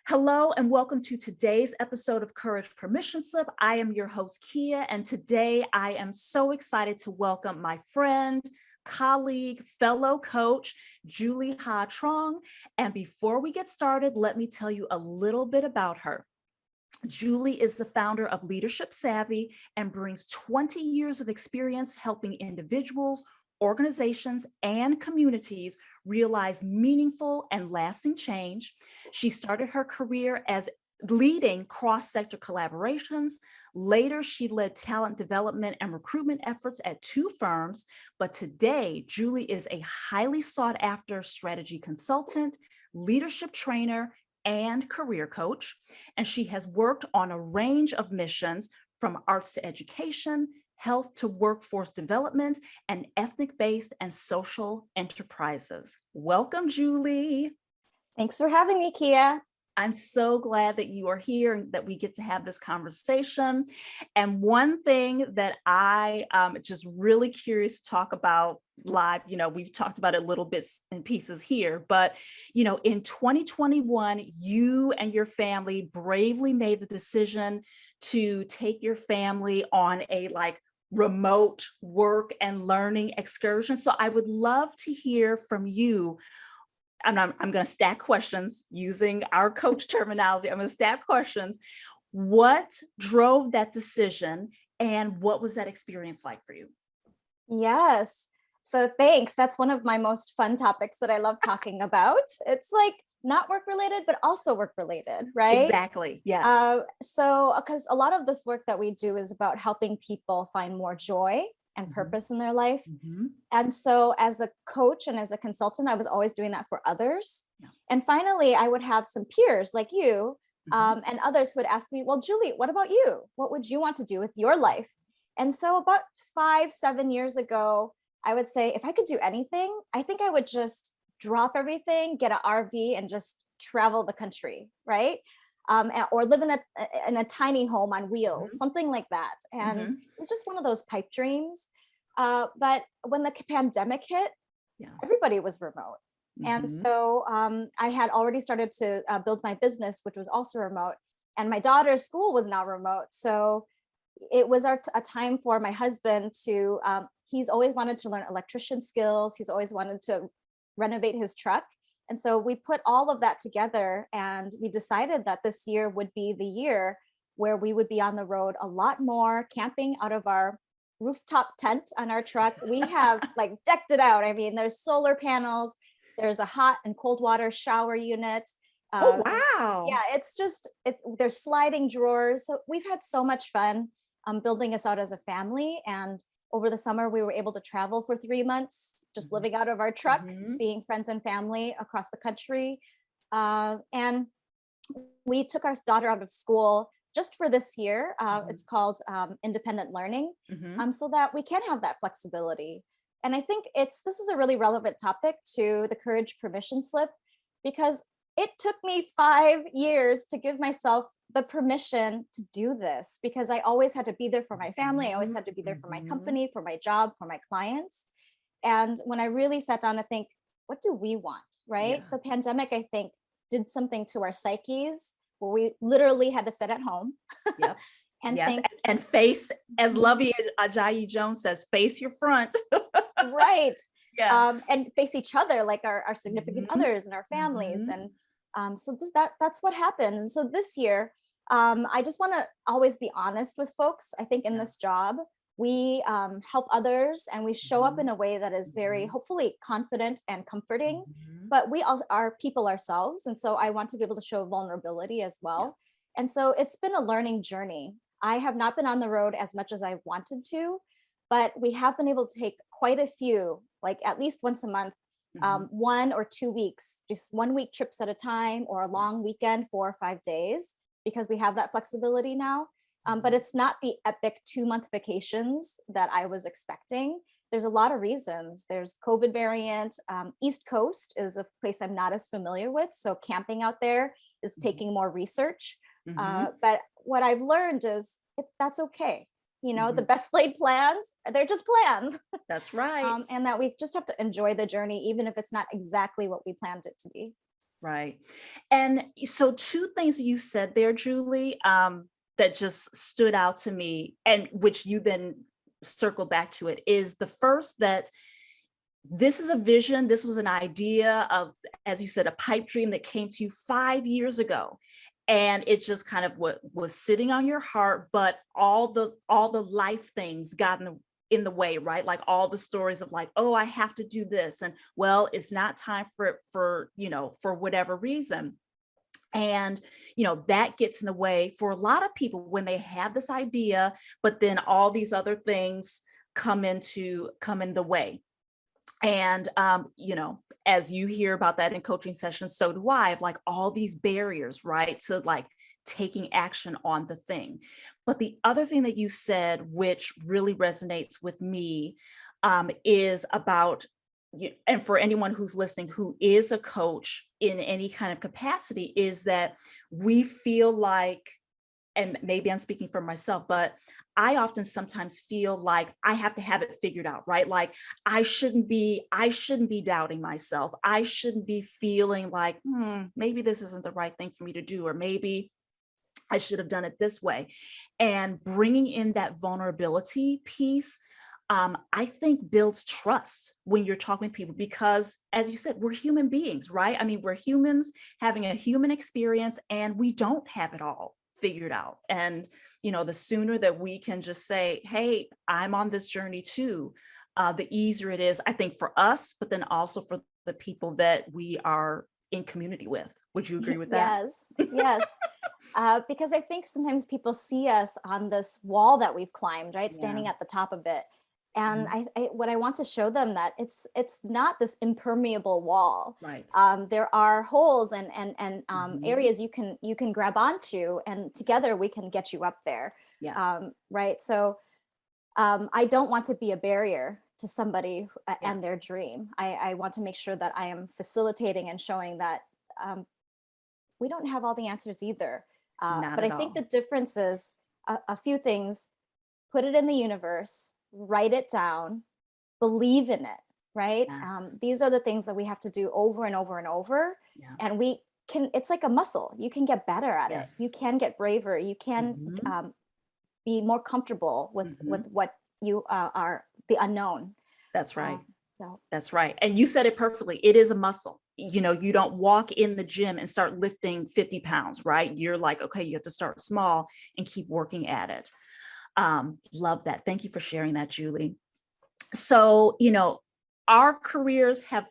Hello and welcome to today's episode of Courage Permission Slip. I am your host, Kia, and today I am so excited to welcome my friend, colleague, fellow coach, Julie Truong. And before we get started, let me tell you a little bit about her. Julie is the founder of Leadership Savvy and brings 20 years of experience helping individuals, organizations, and communities realize meaningful and lasting change. She started her career as leading cross-sector collaborations. Later, she led talent development and recruitment efforts at 2 firms. But today, Julie is a highly sought-after strategy consultant, leadership trainer, and career coach. And she has worked on a range of missions from arts to education, health to workforce development, and ethnic-based and social enterprises. Welcome, Julie. Thanks for having me, Kia. I'm so glad that you are here and that we get to have this conversation. And one thing that I just really curious to talk about live, we've talked about it little bits and pieces here, but, in 2021, you and your family bravely made the decision to take your family on a remote work and learning excursion. So I would love to hear from you. And I'm going to stack questions using our coach terminology. I'm going to stack questions. What drove that decision and what was that experience like for you? Yes. So thanks. That's one of my most fun topics that I love talking about. It's not work related, but also work related, right? Exactly. Yes. Because a lot of this work that we do is about helping people find more joy and purpose in their life. Mm-hmm. And so as a coach and as a consultant, I was always doing that for others. Yeah. And finally, I would have some peers like you and others who would ask me, well, Julie, what about you? What would you want to do with your life? And so about 5-7 years ago, I would say, if I could do anything, I think I would just drop everything, get an RV and just travel the country, right? Or live in a tiny home on wheels, something like that. And it was just one of those pipe dreams. But when the pandemic hit, everybody was remote. And so I had already started to build my business, which was also remote. And my daughter's school was now remote. So it was a time for my husband to, he's always wanted to learn electrician skills. He's always wanted to renovate his truck. And so we put all of that together and we decided that this year would be the year where we would be on the road a lot more, camping out of our rooftop tent on our truck. We have decked it out. I mean, there's solar panels, there's a hot and cold water shower unit. Oh, wow. Yeah, there's sliding drawers. So we've had so much fun building us out as a family. And over the summer, we were able to travel for 3 months, just living out of our truck, seeing friends and family across the country. And we took our daughter out of school just for this year. It's called independent learning, so that we can have that flexibility. And I think this is a really relevant topic to the Courage Permission Slip, because it took me 5 years to give myself the permission to do this, because I always had to be there for my family. I always had to be there for my company, for my job, for my clients. And when I really sat down to think, what do we want, right? Yeah. The pandemic, I think, did something to our psyches where we literally had to sit at home. Yep. And think, and face, as Lovey Ajayi Jones says, face your front. Right. Yeah. And face each other, like our significant others and our families. And so that's what happened. And so this year, I just want to always be honest with folks. I think in this job, we help others and we show up in a way that is very, hopefully, confident and comforting, but we are people ourselves. And so I want to be able to show vulnerability as well. Yeah. And so it's been a learning journey. I have not been on the road as much as I wanted to, but we have been able to take quite a few, at least once a month, 1 or 2 weeks, just 1 week trips at a time, or a long weekend, 4 or 5 days, because we have that flexibility now. But it's not the epic 2-month vacations that I was expecting. There's a lot of reasons. There's COVID variant. East Coast is a place I'm not as familiar with. So camping out there is taking more research. But what I've learned is that's okay. The best laid plans, they're just plans. That's right. And that we just have to enjoy the journey, even if it's not exactly what we planned it to be. Right. And so two things you said there, Julie, that just stood out to me, and which you then circle back to it, is the first, that this is a vision, this was an idea of, as you said, a pipe dream that came to you 5 years ago. And it just kind of what was sitting on your heart, but all the life things got in the way, right? Like all the stories of like, oh, I have to do this. And well, it's not time for whatever reason. And that gets in the way for a lot of people when they have this idea, but then all these other things come in the way. And as you hear about that in coaching sessions, so do I, of like all these barriers, right, to like taking action on the thing. But the other thing that you said, which really resonates with me, is about, and for anyone who's listening who is a coach in any kind of capacity, is that we feel like, and maybe I'm speaking for myself, but I often sometimes feel like I have to have it figured out, right? Like I shouldn't be doubting myself. I shouldn't be feeling like, maybe this isn't the right thing for me to do, or maybe I should have done it this way. And bringing in that vulnerability piece, I think builds trust when you're talking to people, because as you said, we're human beings, right? I mean, we're humans having a human experience, and we don't have it all figured out. And the sooner that we can just say, hey, I'm on this journey too, the easier it is, I think, for us, but then also for the people that we are in community with. Would you agree with that? Yes. Because I think sometimes people see us on this wall that we've climbed, right? Yeah. Standing at the top of it. And Mhm. what I want to show them, that it's not this impermeable wall. Right. There are holes and Mhm. areas you can grab onto, and together we can get you up there. Yeah. Right. So I don't want to be a barrier to somebody Yeah. and their dream. I want to make sure that I am facilitating and showing that we don't have all the answers either. Not But I at think the all. difference is a few things: put it in the universe, write it down, believe in it, right? Yes. These are the things that we have to do over and over and over. Yeah. And it's like a muscle. You can get better at it. You Yes. can get braver. You can Mhm. be more comfortable with Mhm. what you are, the unknown. That's Uh, right. so That's right. And you said it perfectly. It is a muscle. You don't walk in the gym and start lifting 50 pounds, right? You're like, okay, you have to start small and keep working at it. Love that. Thank you for sharing that, Julie. So, our careers have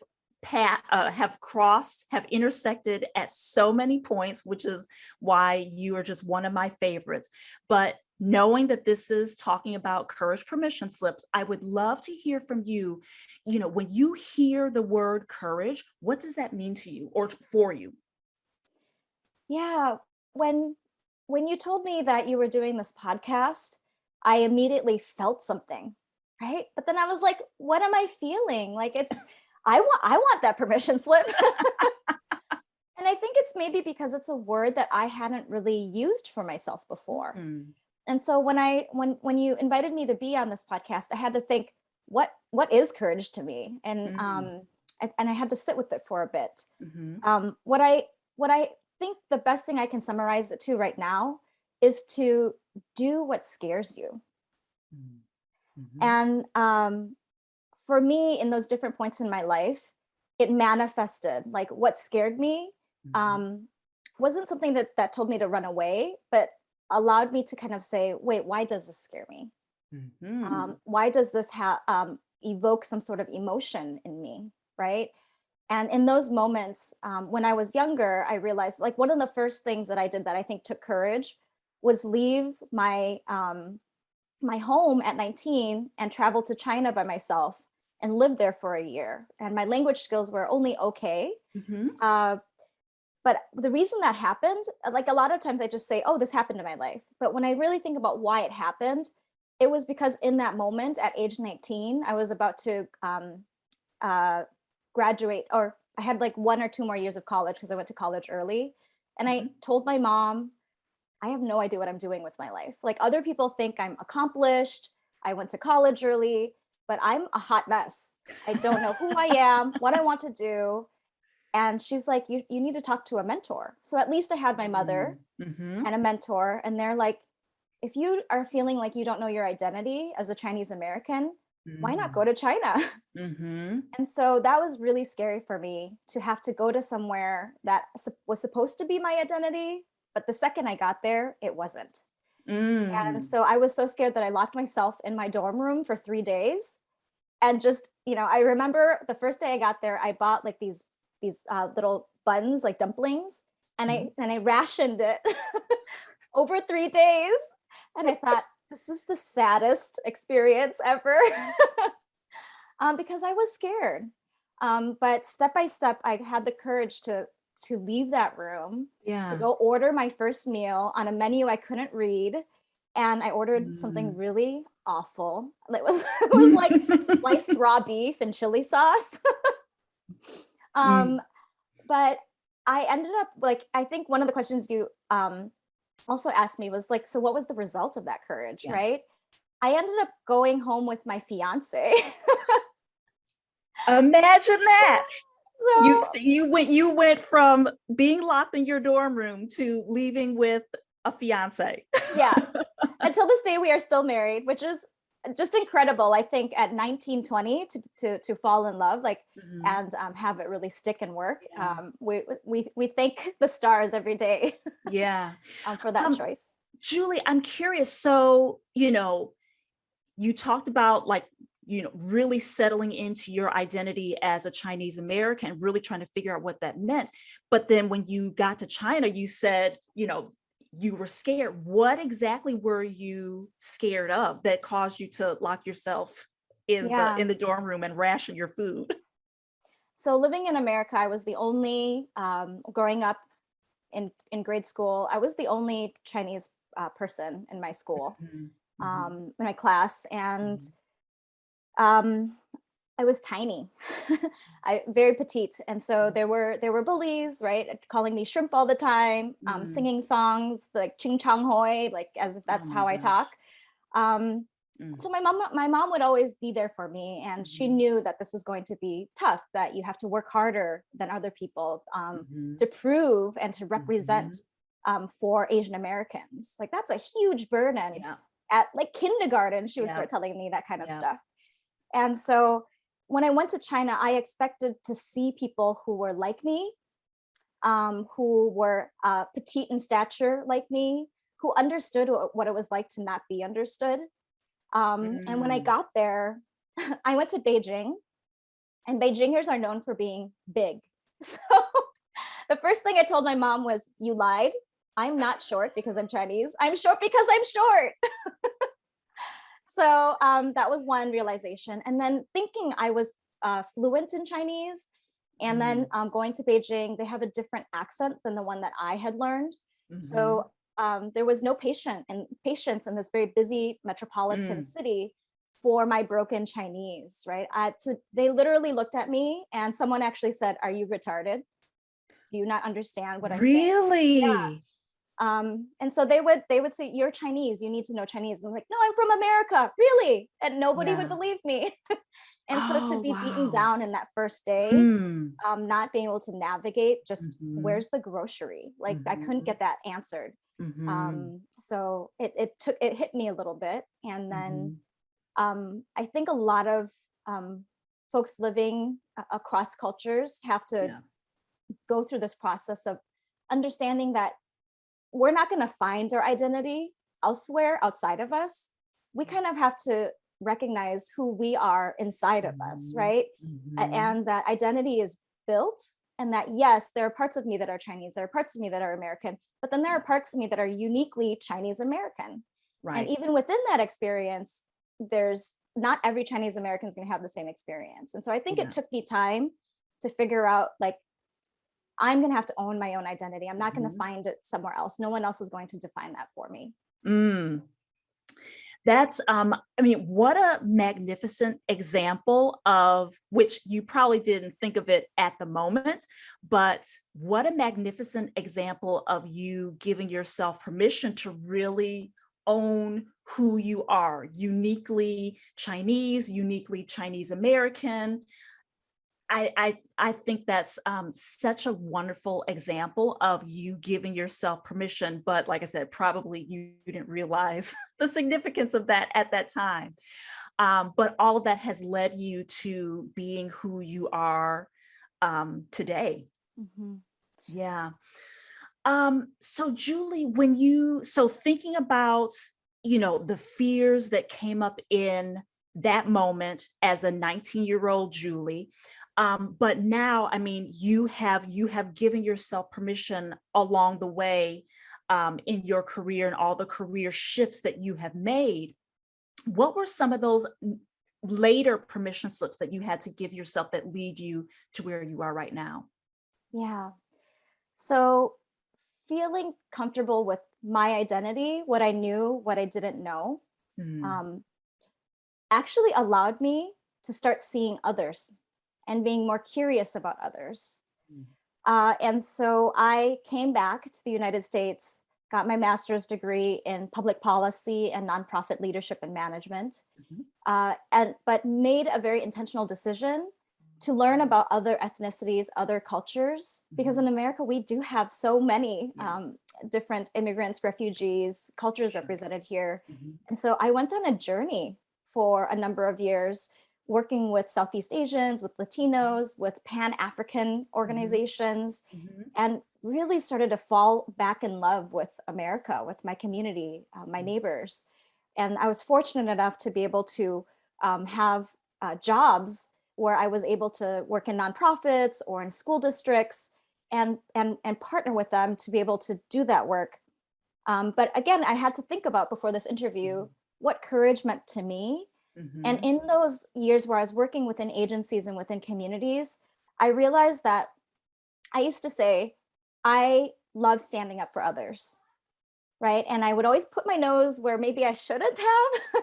intersected at so many points, which is why you are just one of my favorites. But knowing that this is talking about courage permission slips, I would love to hear from you. When you hear the word courage, what does that mean to you or for you? yeah, when you told me that you were doing this podcast, I immediately felt something, right? But then I was like, what am I feeling? Like, I want that permission slip. And I think it's maybe because it's a word that I hadn't really used for myself before. Mm, And so when you invited me to be on this podcast, I had to think, what is courage to me? And mm, and I had to sit with it for a bit. mhm, What I think the best thing I can summarize it to right now is to do what scares you. mm, mhm, And for me, in those different points in my life, it manifested. Like, what scared me mhm, um, wasn't something that told me to run away, but allowed me to kind of say, wait, why does this scare me? mhm. Why does this evoke some sort of emotion in me, right? And in those moments, when I was younger, I realized, like, one of the first things that I did that I think took courage was leave my home at 19 and travel to China by myself and live there for a year. And my language skills were only okay. Mhm. Uh, but the reason that happened, like, a lot of times I just say, oh, this happened in my life. But when I really think about why it happened, it was because in that moment at age 19, I was about to uh, graduate, or I had like 1 or 2 more years of college because I went to college early. And I Mhm. told my mom, I have no idea what I'm doing with my life. Like, other people think I'm accomplished. I went to college early, but I'm a hot mess. I don't know who I am, what I want to do. And she's like, you need to talk to a mentor. So at least I had my mother Mm-hmm. and a mentor. And they're like, if you are feeling like you don't know your identity as a Chinese American, why not go to China? Mm-hmm. And so that was really scary for me to have to go to somewhere that was supposed to be my identity. But the second I got there, it wasn't. And Mm. so I was so scared that I locked myself in my dorm room for 3 days. And just, I remember the first day I got there, I bought like these little buns, like dumplings, and I rationed it over 3 days. And I thought, this is the saddest experience ever. Because I was scared. But step by step, I had the courage to leave that room, to go order my first meal on a menu I couldn't read. And I ordered something really awful. It was like sliced raw beef and chili sauce. But I ended up like, I think one of the questions you also asked me was like, so what was the result of that courage, right? I ended up going home with my fiance. Imagine that. So You went from being locked in your dorm room to leaving with a fiance. yeah. Until this day, we are still married, which is just incredible. I think at 19, 20 to fall in love, like, and have it really stick and work. We thank the stars every day. Yeah. For that choice. Julie, I'm curious. So, you talked about like, really settling into your identity as a Chinese American, really trying to figure out what that meant. But then when you got to China, you said, you were scared. What exactly were you scared of that caused you to lock yourself in the dorm room and ration your food? So living in America, I was the only, growing up in grade school, I was the only Chinese person in my school, in my class. And I was tiny, very petite. And so there were bullies, right? Calling me shrimp all the time, singing songs like Ching Chang Hoi, like as if that's how I talk. So my mom would always be there for me. And she knew that this was going to be tough, that you have to work harder than other people to prove and to represent for Asian Americans. Like that's a huge burden. At like kindergarten, she would start telling me that kind of stuff. And so when I went to China, I expected to see people who were like me, who were petite in stature like me, who understood what it was like to not be understood. And when I got there, I went to Beijing, and Beijingers are known for being big. So the first thing I told my mom was, you lied. I'm not short because I'm Chinese. I'm short because I'm short. So that was one realization. And then thinking I was fluent in Chinese, and then going to Beijing, they have a different accent than the one that I had learned. So there was no patience in this very busy metropolitan city for my broken Chinese, right? They literally looked at me, and someone actually said, "Are you retarded? Do you not understand what I'm saying?" Really? Yeah. And so they would say, "You're Chinese, you need to know Chinese." And I'm like, "No, I'm from America." Really? And nobody would believe me. And so to be beaten down in that first day, not being able to navigate, just where's the grocery? Like I couldn't get that answered. So it hit me a little bit. And then I think a lot of folks living across cultures have to go through this process of understanding that we're not going to find our identity elsewhere outside of us. We kind of have to recognize who we are inside of us, right? And that identity is built, and that, yes, there are parts of me that are Chinese, there are parts of me that are American, but then there are parts of me that are uniquely Chinese American. Right. And even within that experience, there's not every Chinese American is going to have the same experience. And so I think it took me time to figure out, like, I'm going to have to own my own identity. I'm not going to find it somewhere else. No one else is going to define that for me. That's, what a magnificent example of which you probably didn't think of it at the moment, but what a magnificent example of you giving yourself permission to really own who you are, uniquely Chinese American. I think that's such a wonderful example of you giving yourself permission, but like I said, probably you didn't realize the significance of that at that time. But all of that has led you to being who you are today. Mhm. Yeah. So Julie, so thinking about, the fears that came up in that moment as a 19-year-old Julie, but now, I mean, you have given yourself permission along the way, in your career and all the career shifts that you have made. What were some of those later permission slips that you had to give yourself that lead you to where you are right now? Yeah. So feeling comfortable with my identity, what I knew, what I didn't know, Mm, um, actually allowed me to start seeing others and being more curious about others. mm, And so I came back to the United States, got my master's degree in public policy and nonprofit leadership and management, mhm, but made a very intentional decision to learn about other ethnicities, other cultures, because mhm. in America we do have so many Yeah, different immigrants, refugees, cultures sure. represented here. Mhm, And so I went on a journey for a number of years, working with Southeast Asians, with Latinos, with Pan-African mhm, organizations, mhm, and really started to fall back in love with America, with my community, my mhm, neighbors. And I was fortunate enough to be able to have jobs where I was able to work in nonprofits or in school districts and partner with them to be able to do that work. But again, I had to think about before this interview what courage meant to me. And mhm, in those years where I was working within agencies and within communities, I realized that I used to say, I love standing up for others, right? And I would always put my nose where maybe I shouldn't have,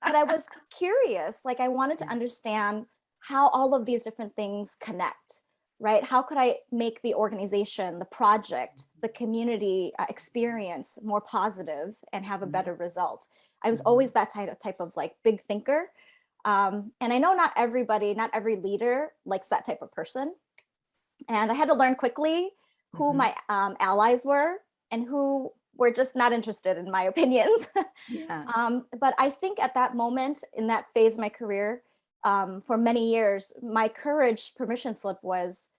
but I was curious. Like I wanted to yeah, understand how all of these different things connect, right? How could I make the organization, the project, the community experience more positive and have a mhm, better result? I was always mhm, that type of like big thinker. And I know not everybody, not every leader likes that type of person. And I had to learn quickly who mhm. my allies were and who were just not interested in my opinions. Yeah. But I think at that moment, in that phase of my career, for many years, my courage permission slip was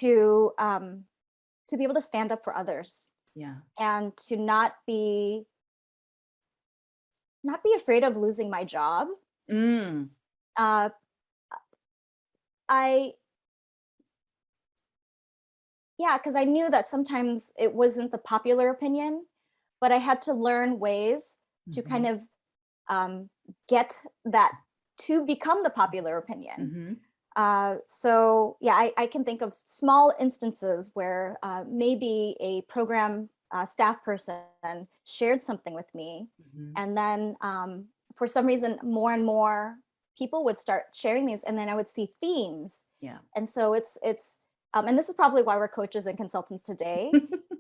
to to be able to stand up for others Yeah. and to not be afraid of losing my job. Mm, Uh, I Yeah, because I knew that sometimes it wasn't the popular opinion, but I had to learn ways to kind mhm, of get that to become the popular opinion. mhm, So yeah, I can think of small instances where maybe a program staff person shared something with me, mhm. and then for some reason, more and more people would start sharing these, and then I would see themes, Yeah. and so and this is probably why we're coaches and consultants today.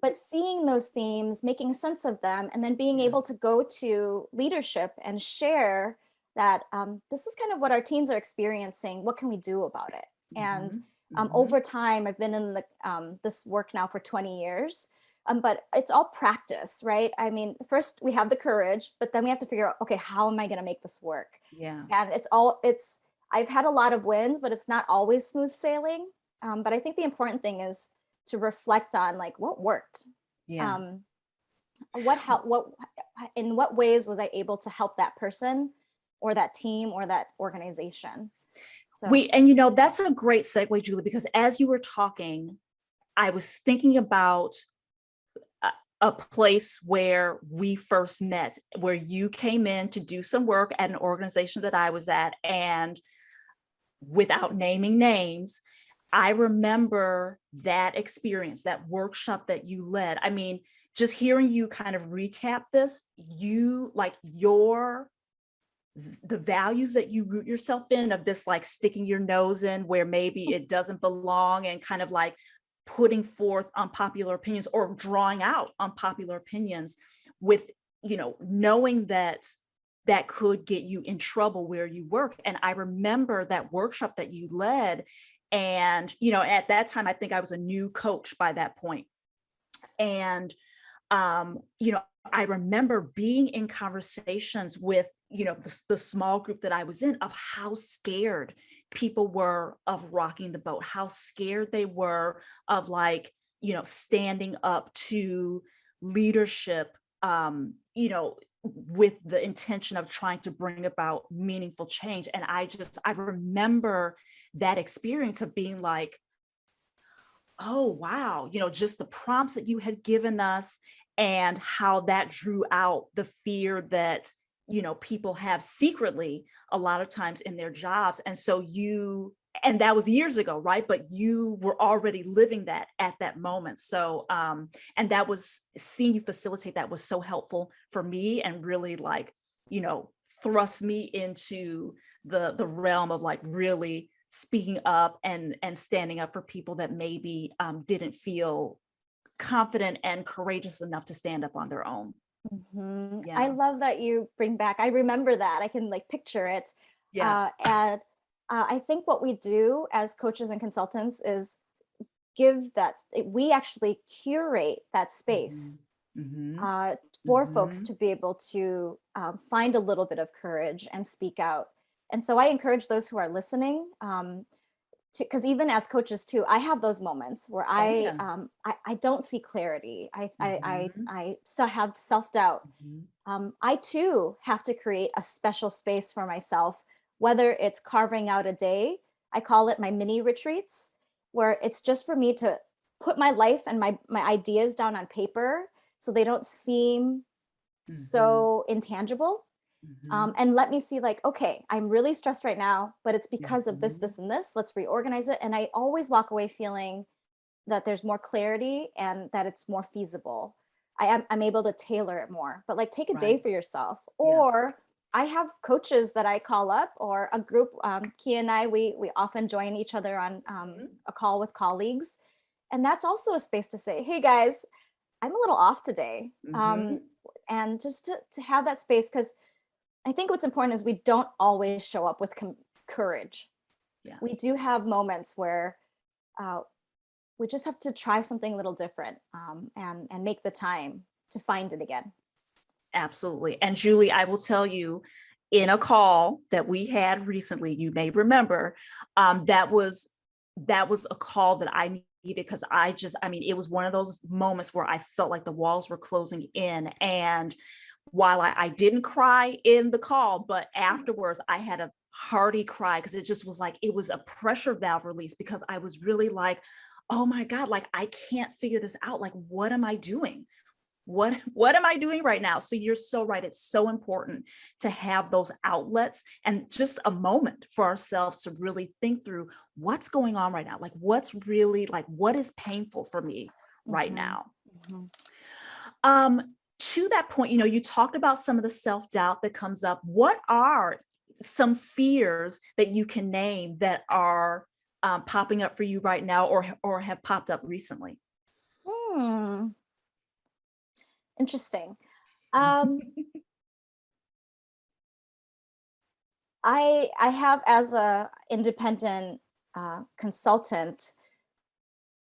But seeing those themes, making sense of them, and then being Yeah. able to go to leadership and share that this is kind of what our teams are experiencing. What can we do about it? And Mhm, mhm. over time, I've been in this work now for 20 years, but it's all practice, right? I mean, first we have the courage, but then we have to figure out, okay, how am I going to make this work? Yeah. And I've had a lot of wins, but it's not always smooth sailing. But I think the important thing is to reflect on like what worked. Yeah. Um, what in what ways was I able to help that person or that team or that organization? So And that's a great segue, Julie, because as you were talking, I was thinking about a place where we first met, where you came in to do some work at an organization that I was at. And without naming names, I remember that experience, that workshop that you led. I mean, just hearing you kind of recap this, the values that you root yourself in, of this like sticking your nose in where maybe it doesn't belong, and kind of like putting forth unpopular opinions or drawing out unpopular opinions, with knowing that that could get you in trouble where you work. And I remember that workshop that you led, And, at that time, I think I was a new coach by that point. And, I remember being in conversations with, the small group that I was in, of how scared people were of rocking the boat, how scared they were of, like, standing up to leadership, with the intention of trying to bring about meaningful change. And I remember that experience of being like, oh, wow, just the prompts that you had given us, and how that drew out the fear that, people have secretly a lot of times in their jobs. And that was years ago, right? But you were already living that at that moment. So, and that was, seeing you facilitate that was so helpful for me, and really, like, thrust me into the realm of, like, really speaking up and standing up for people that maybe didn't feel confident and courageous enough to stand up on their own. Yeah. I love that you bring back, I remember that, I can like picture it. Yeah. And I think what we do as coaches and consultants is we actually curate that space for folks to be able to find a little bit of courage and speak out. And so I encourage those who are listening, because even as coaches too, I have those moments where I don't see clarity. I still have self-doubt. I too have to create a special space for myself, whether it's carving out a day. I call it my mini retreats, where it's just for me to put my life and my ideas down on paper so they don't seem so intangible. And let me see, like, okay, I'm really stressed right now, but it's because of this, this, and this. Let's reorganize it. And I always walk away feeling that there's more clarity and that it's more feasible. I'm able to tailor it more. But like, take a day for yourself. Or I have coaches that I call up, or a group. Kia and I, we often join each other on a call with colleagues, and that's also a space to say, hey guys, I'm a little off today, and just to have that space, because I think what's important is we don't always show up with courage. Yeah. We do have moments where we just have to try something a little different, and make the time to find it again. Absolutely. And Julie, I will tell you, in a call that we had recently, you may remember, that was a call that I needed, because it was one of those moments where I felt like the walls were closing in. And while I didn't cry in the call, but afterwards I had a hearty cry, because it just was like, it was a pressure valve release, because I was really like, oh my God, like, I can't figure this out. Like, what am I doing? What am I doing right now? So you're so right. It's so important to have those outlets, and just a moment for ourselves to really think through what's going on right now. Like, what's really, like, what is painful for me right now? To that point, you talked about some of the self-doubt that comes up. What are some fears that you can name that are popping up for you right now, or have popped up recently? Interesting. I have, as a independent consultant,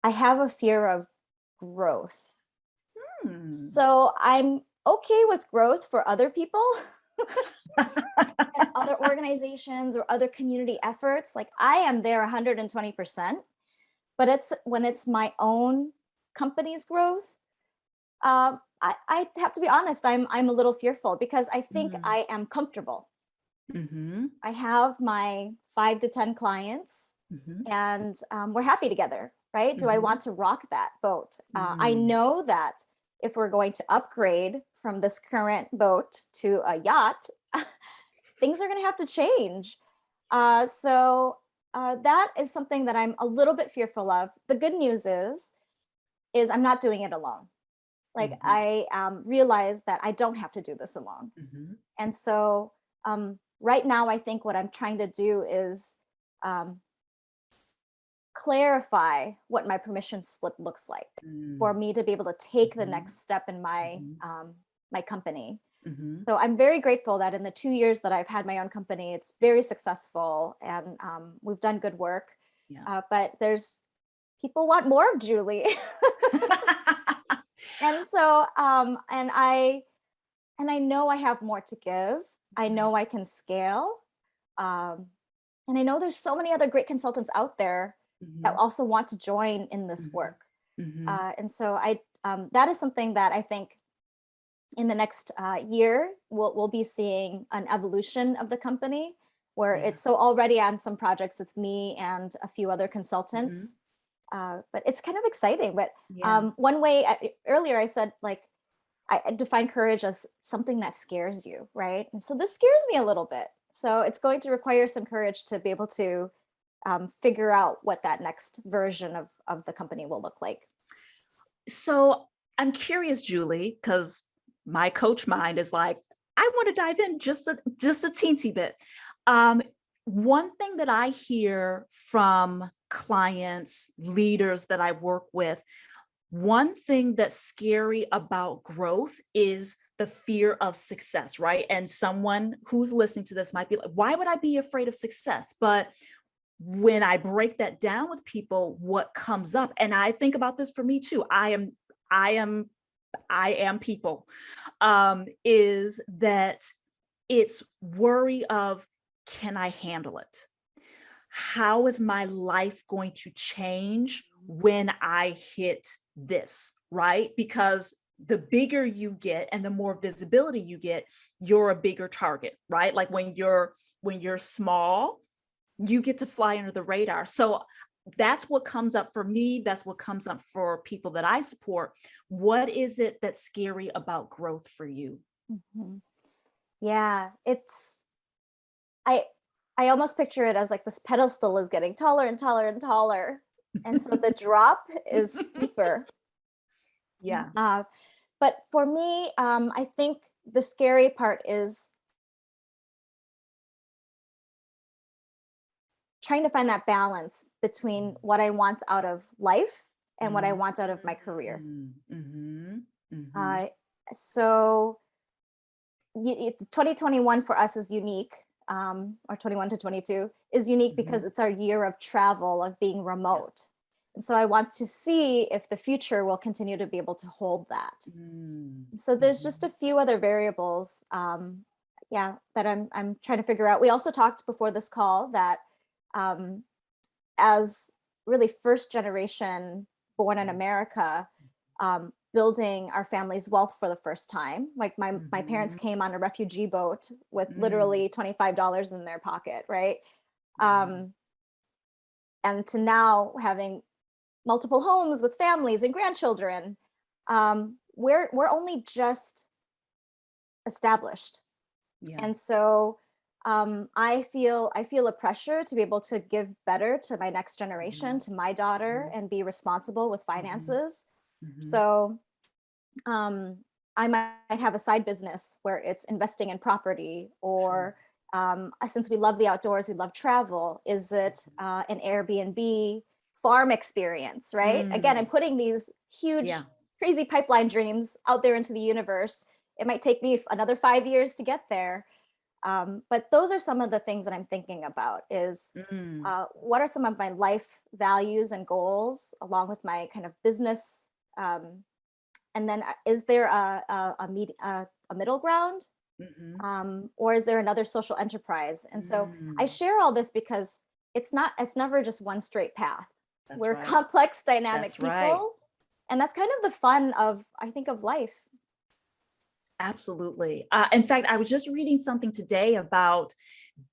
I have a fear of growth. So I'm okay with growth for other people and other organizations or other community efforts. Like, I am there 120%, but it's when it's my own company's growth, I have to be honest, I'm a little fearful, because I think I am comfortable. I have my 5 to 10 clients, and we're happy together, right? Do I want to rock that boat? I know that if we're going to upgrade from this current boat to a yacht, things are going to have to change. So that is something that I'm a little bit fearful of. The good news is I'm not doing it alone. Like, I realize that I don't have to do this alone. And so right now, I think what I'm trying to do is clarify what my permission slip looks like for me to be able to take the next step in my my company. So I'm very grateful that in the 2 years that I've had my own company, it's very successful, and we've done good work. Yeah. But people want more of Julie. And so, and I know I have more to give. I know I can scale. And I know there's so many other great consultants out there that also want to join in this work. And so that is something that I think in the next year, we'll be seeing an evolution of the company where it's so already on some projects, it's me and a few other consultants. But it's kind of exciting. But one way earlier I said, like, I define courage as something that scares you, right? And so this scares me a little bit. So it's going to require some courage to be able to figure out what that next version of the company will look like. So I'm curious, Julie, because my coach mind is like, I want to dive in just a teensy bit. One thing that I hear from clients, leaders that I work with, one thing that's scary about growth is the fear of success, right? And someone who's listening to this might be like, why would I be afraid of success? But when I break that down with people, what comes up, and I think about this for me too, I am people, is that it's worry of, can I handle it? How is my life going to change when I hit this, right? Because the bigger you get and the more visibility you get, you're a bigger target, right? Like when you're small, you get to fly under the radar. So that's what comes up for me. That's what comes up for people that I support. What is it that's scary about growth for you? Yeah, I almost picture it as like this pedestal is getting taller and taller and taller. And so the drop is steeper. Yeah. But for me, I think the scary part is trying to find that balance between what I want out of life and what I want out of my career. So 2021 for us is unique, or 21 to 22 is unique because it's our year of travel, of being remote. And so I want to see if the future will continue to be able to hold that. So there's just a few other variables, that I'm trying to figure out. We also talked before this call that as really first generation born in America, building our family's wealth for the first time. Like my parents came on a refugee boat with literally $25 in their pocket, right? And to now having multiple homes with families and grandchildren, we're only just established. And so I feel a pressure to be able to give better to my next generation, to my daughter, and be responsible with finances. So I might have a side business where it's investing in property, or since we love the outdoors, we love travel, is it an Airbnb farm experience, right? Again, I'm putting these huge, crazy pipeline dreams out there into the universe. It might take me another 5 years to get there. But those are some of the things that I'm thinking about is what are some of my life values and goals along with my kind of business, and then is there a middle ground, or is there another social enterprise? And so I share all this because it's never just one straight path. We're complex, dynamic people, and that's kind of the fun of, I think, of life. Absolutely. In fact, I was just reading something today about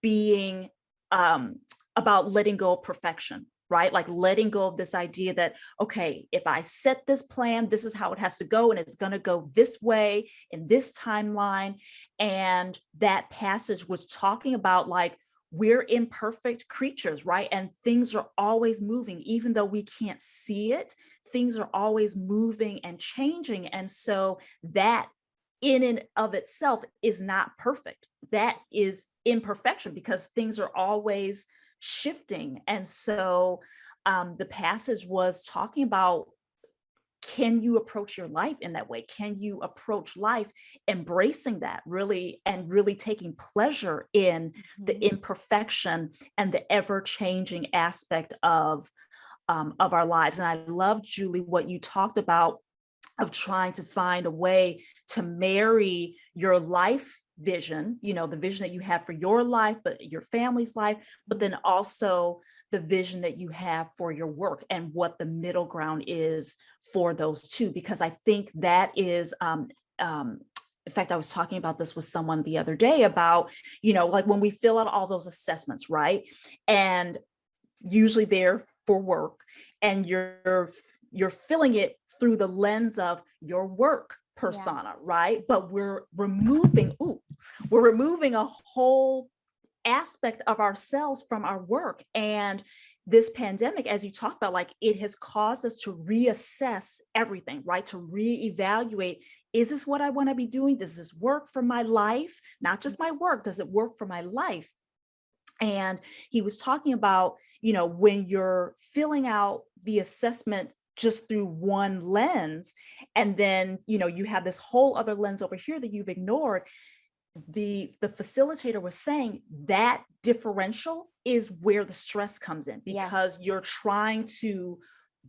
being, about letting go of perfection, right? Like letting go of this idea that, okay, if I set this plan, this is how it has to go, and it's going to go this way in this timeline. And that passage was talking about like, we're imperfect creatures, right? And things are always moving, even though we can't see it, things are always moving and changing. And so that in and of itself is not perfect. That is imperfection because things are always shifting. And so the passage was talking about, can you approach your life in that way? Can you approach life embracing that really, and really taking pleasure in the imperfection and the ever-changing aspect of our lives? And I love, Julie, what you talked about of trying to find a way to marry your life vision, the vision that you have for your life, but your family's life, but then also the vision that you have for your work, and what the middle ground is for those two. Because I think that is, in fact, I was talking about this with someone the other day about, like when we fill out all those assessments, right? And usually they're for work, and you're filling it through the lens of your work persona, right? But we're removing a whole aspect of ourselves from our work. And this pandemic, as you talked about, like, it has caused us to reassess everything, right? To reevaluate, is this what I want to be doing? Does this work for my life? Not just my work, does it work for my life? And he was talking about, when you're filling out the assessment just through one lens, and then, you have this whole other lens over here that you've ignored. The facilitator was saying that differential is where the stress comes in, because you're trying to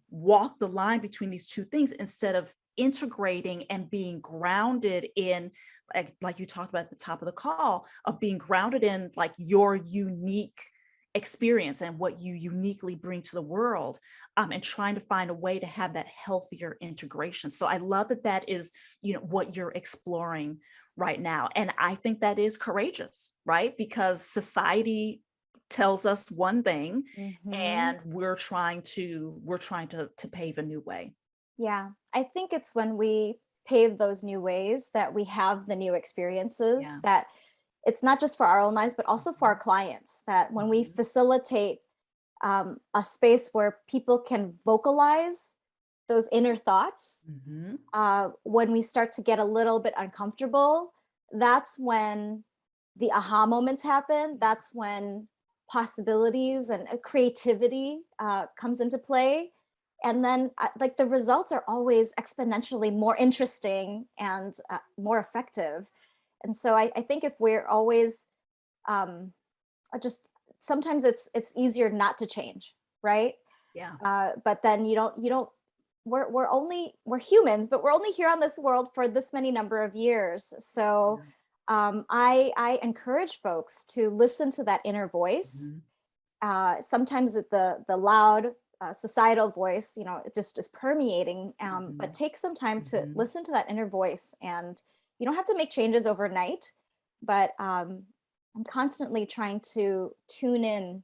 walk the line between these two things instead of integrating and being grounded in, like you talked about at the top of the call, of being grounded in like your unique experience and what you uniquely bring to the world, and trying to find a way to have that healthier integration. So I love that is, what you're exploring right now. And I think that is courageous, right? Because society tells us one thing, and we're trying to pave a new way. Yeah, I think it's when we pave those new ways that we have the new experiences, that it's not just for our own lives, but also for our clients, that when we facilitate a space where people can vocalize those inner thoughts, when we start to get a little bit uncomfortable, that's when the aha moments happen. That's when possibilities and creativity comes into play. And then like the results are always exponentially more interesting and more effective. And so I think if we're always just, sometimes it's easier not to change, right? But then we're humans, but we're only here on this world for this many number of years. So I encourage folks to listen to that inner voice. Sometimes the loud societal voice, it just is permeating, but take some time to listen to that inner voice. And you don't have to make changes overnight, but I'm constantly trying to tune in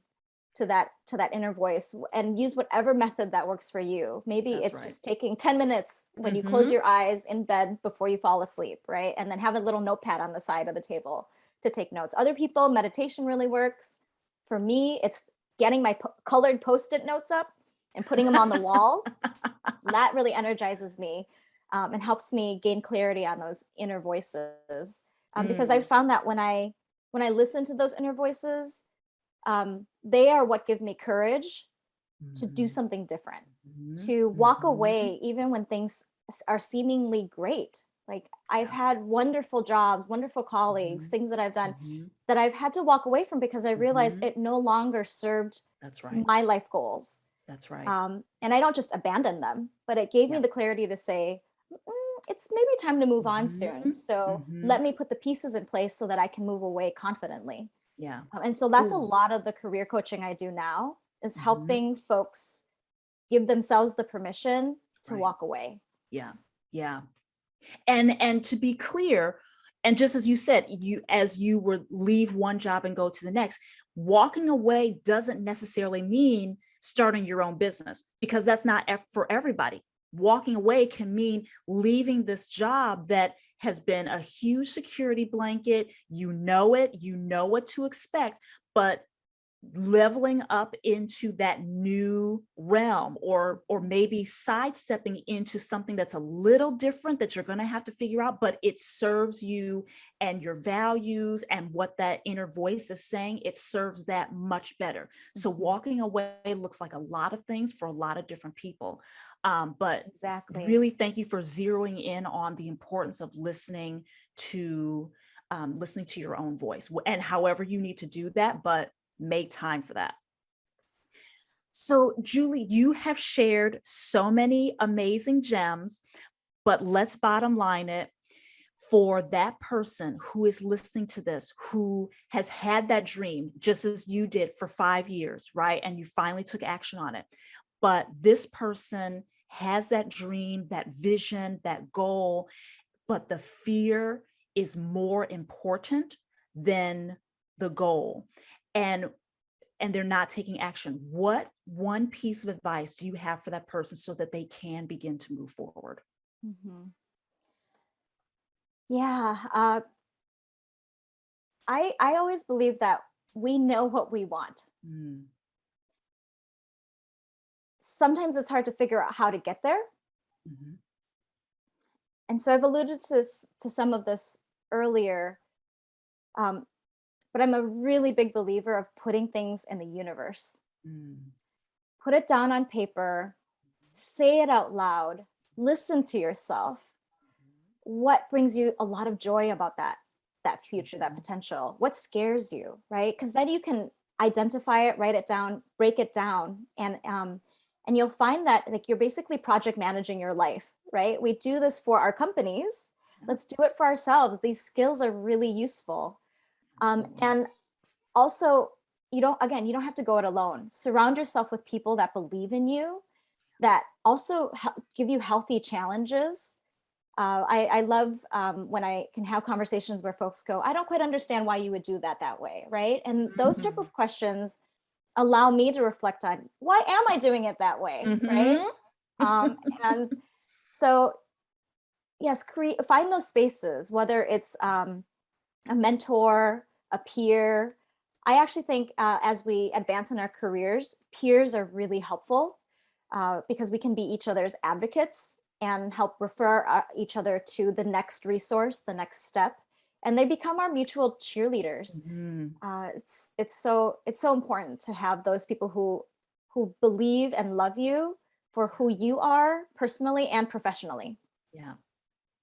to that inner voice and use whatever method that works for you. Maybe it's just taking 10 minutes when you close your eyes in bed before you fall asleep, right? And then have a little notepad on the side of the table to take notes. Other people, meditation really works. For me, it's getting my colored Post-it notes up and putting them on the wall. That really energizes me and helps me gain clarity on those inner voices. Because I found that when I listen to those inner voices, they are what give me courage to do something different, to walk away even when things are seemingly great. Like I've had wonderful jobs, wonderful colleagues, things that I've done that I've had to walk away from because I realized it no longer served my life goals. That's right. And I don't just abandon them, but it gave me the clarity to say, it's maybe time to move on soon. So let me put the pieces in place so that I can move away confidently. And so that's a lot of the career coaching I do now, is helping folks give themselves the permission to walk away. And to be clear, and just as you said, as you would leave one job and go to the next, walking away doesn't necessarily mean starting your own business, because that's not for everybody. Walking away can mean leaving this job that has been a huge security blanket. You know it, you know what to expect, but leveling up into that new realm, or maybe sidestepping into something that's a little different that you're going to have to figure out, but it serves you and your values and what that inner voice is saying, it serves that much better. So walking away looks like a lot of things for a lot of different people. But Exactly. really thank you for zeroing in on the importance of listening to your own voice, and however you need to do that, but make time for that. So, Julie, you have shared so many amazing gems, but let's bottom line it for that person who is listening to this, who has had that dream, just as you did for 5 years, right? And you finally took action on it. But this person has that dream, that vision, that goal, but the fear is more important than the goal. And they're not taking action. What one piece of advice do you have for that person so that they can begin to move forward? Yeah, I always believe that we know what we want. Sometimes it's hard to figure out how to get there. And so I've alluded to some of this earlier, but I'm a really big believer of putting things in the universe. Put it down on paper, say it out loud, listen to yourself. What brings you a lot of joy about that future, that potential? What scares you, right? Because then you can identify it, write it down, break it down, and you'll find that like you're basically project managing your life, right? We do this for our companies. Let's do it for ourselves. These skills are really useful. And also, you don't have to go it alone. Surround yourself with people that believe in you, that also give you healthy challenges. I love when I can have conversations where folks go, I don't quite understand why you would do that way, right? And those type of questions allow me to reflect on, why am I doing it that way, right? And so, yes, find those spaces, whether it's a mentor, a peer. I actually think as we advance in our careers, peers are really helpful because we can be each other's advocates and help refer each other to the next resource, the next step, and they become our mutual cheerleaders. It's so important to have those people who believe and love you for who you are personally and professionally.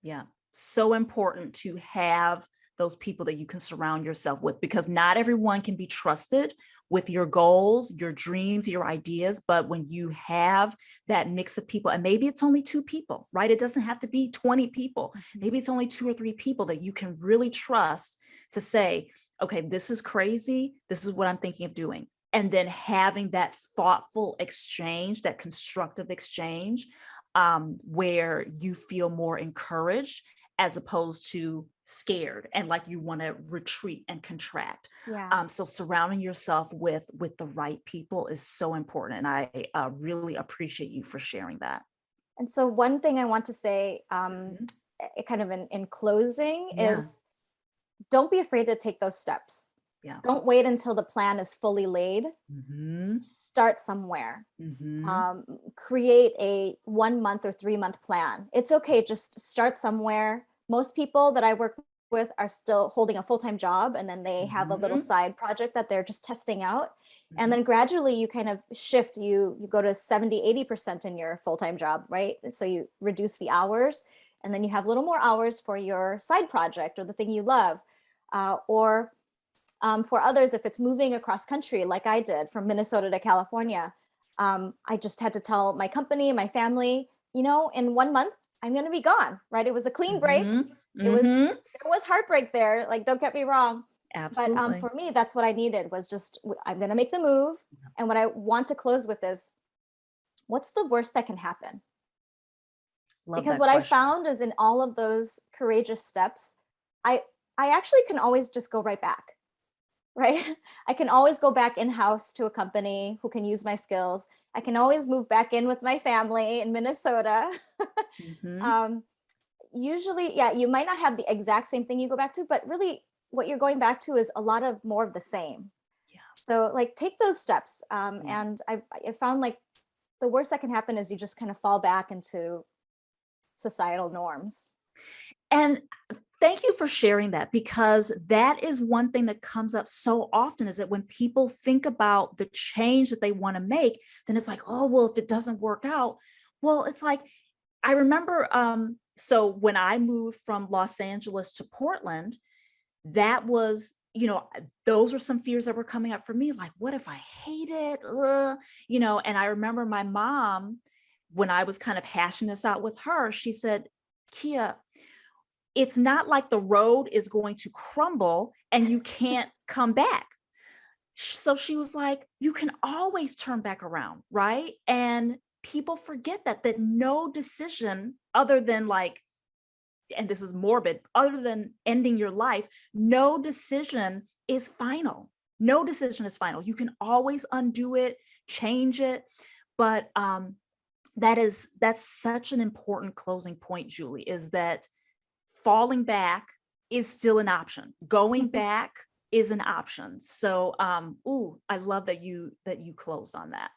Yeah. So important to have those people that you can surround yourself with, because not everyone can be trusted with your goals, your dreams, your ideas. But when you have that mix of people, and maybe it's only 2 people, right? It doesn't have to be 20 people. Maybe it's only 2 or 3 people that you can really trust to say, okay, this is crazy. This is what I'm thinking of doing. And then having that thoughtful exchange, that constructive exchange, where you feel more encouraged as opposed to scared and like you want to retreat and contract. So surrounding yourself with the right people is so important. And I really appreciate you for sharing that. And so one thing I want to say kind of in closing is, don't be afraid to take those steps. Don't wait until the plan is fully laid. Start somewhere. Create a 1 month or 3 month plan. It's okay. Just start somewhere. Most people that I work with are still holding a full-time job, and then they have a little side project that they're just testing out. And then gradually you kind of shift, you go to 70-80% in your full-time job, right? And so you reduce the hours, and then you have a little more hours for your side project or the thing you love. Or for others, if it's moving across country, like I did from Minnesota to California, I just had to tell my company, my family, in 1 month, I'm going to be gone, right? It was a clean break. There was heartbreak there. Like, don't get me wrong. Absolutely. But for me, that's what I needed, was just, I'm going to make the move. And what I want to close with is, what's the worst that can happen? Because what I found is, in all of those courageous steps, I actually can always just go right back, right? I can always go back in-house to a company who can use my skills. I can always move back in with my family in Minnesota. Usually, you might not have the exact same thing you go back to, but really what you're going back to is a lot of more of the same. So like take those steps. And I found like the worst that can happen is you just kind of fall back into societal norms. And thank you for sharing that, because that is one thing that comes up so often, is that when people think about the change that they want to make, then it's like, oh, well, if it doesn't work out, well, it's like, I remember, so when I moved from Los Angeles to Portland, that was, those were some fears that were coming up for me. Like, what if I hate it? And I remember my mom, when I was kind of hashing this out with her, she said, Kia, it's not like the road is going to crumble and you can't come back. So she was like, you can always turn back around, right? And people forget that no decision other than like, and this is morbid, other than ending your life, no decision is final. No decision is final. You can always undo it, change it. But that's such an important closing point, Julie, is that falling back is still an option. Going back is an option. So, I love that you closed on that.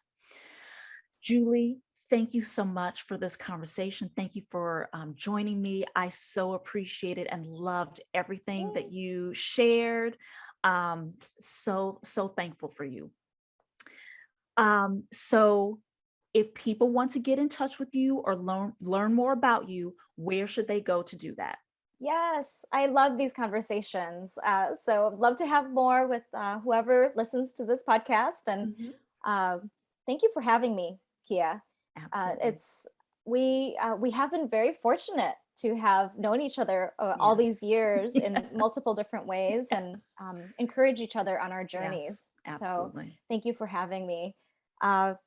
Julie, thank you so much for this conversation. Thank you for joining me. I so appreciated and loved everything that you shared. So thankful for you. So if people want to get in touch with you or learn more about you, where should they go to do that? Yes, I love these conversations. So I'd love to have more with whoever listens to this podcast. And thank you for having me, Kia. Absolutely. We have been very fortunate to have known each other all these years in multiple different ways and encourage each other on our journeys. Yes, absolutely. So thank you for having me. Would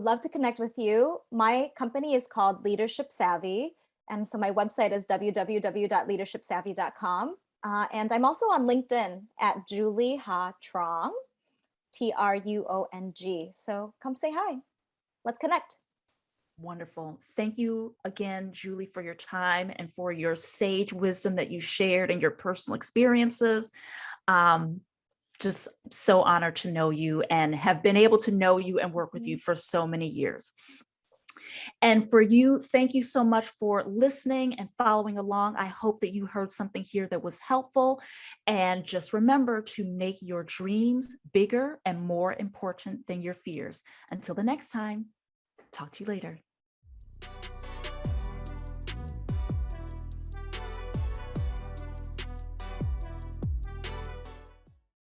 love to connect with you. My company is called Leadership Savvy. And so my website is www.leadershipsavvy.com. And I'm also on LinkedIn at Julie Ha Truong, Truong. So come say hi. Let's connect. Wonderful. Thank you again, Julie, for your time and for your sage wisdom that you shared and your personal experiences. Just so honored to know you and have been able to know you and work with you for so many years. And for you, thank you so much for listening and following along. I hope that you heard something here that was helpful. And just remember to make your dreams bigger and more important than your fears. Until the next time, talk to you later.